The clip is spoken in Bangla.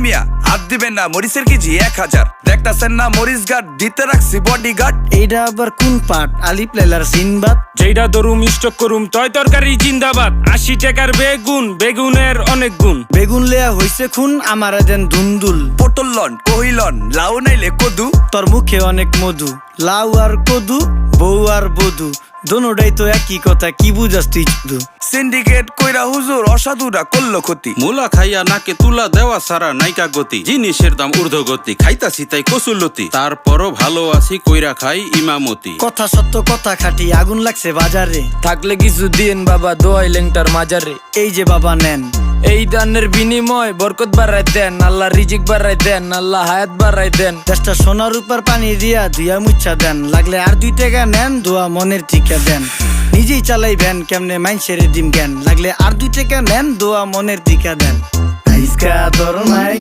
মিয়া হাত দিবেন না, মরিচের কেজি 1000। দেখতাছেন না মরিচ গার্ড দিতে রাখছি বডিগার্ড। এইটা আবার কোন পাট? আলিফ লাইলার সিনবাদ। যেইটা ধরুম স্টক করুম তয় তরকারি জিন্দাবাদ। 80 টাকার বেগুন, বেগুনের অনেক গুণ। বেগুন লেয়া হইছে খুন, আমারে দেন ধুন্দুল। পটল লন কহিলন, লাউ নাইলে কদু। তোর মুখে অনেক মধু, লাউ আর কদু, বউ আর বধু, দোনোটাই তো একই কথা, কি বুঝাস তুই শুধু? সিন্ডিকেট কইরা হুজুর অসাধুরা করলো ক্ষতি। মুলা খাইয়া নাকে তুলা দেওয়া সারা নাইকা গতি। জিনিসের দাম ঊর্ধ্বগতি, খাইতাছি তাই কসুলতি। তারপরও ভালো আছি কইরা খাই ইমামতি। কথা সত্য কথা খাঁটি, আগুন লাগছে বাজারে। থাকলে কিছু দিন বাবা, দোয়াই লেংটার মাজারে। এই যে বাবা নেন, এই দানের বিনিময় বরকত বাড়াই দেন, আল্লাহ রিজিক বাড়াই দেন, আল্লাহ হায়াত বাড়াই দেন। দেশটা সোনার উপর পানি দিয়া ধুইয়া মুচ্ছা দেন, লাগলে আর 2 টাকা নেন, দোয়া মনের টিকা দেন। নিজেই চালাই ভ্যান, কেমনে মাইনসেরে দিম জ্ঞান, লাগলে আর 2 টাকা নেন, দোয়া মনের টিকা দেন। আইসকা তোর নাই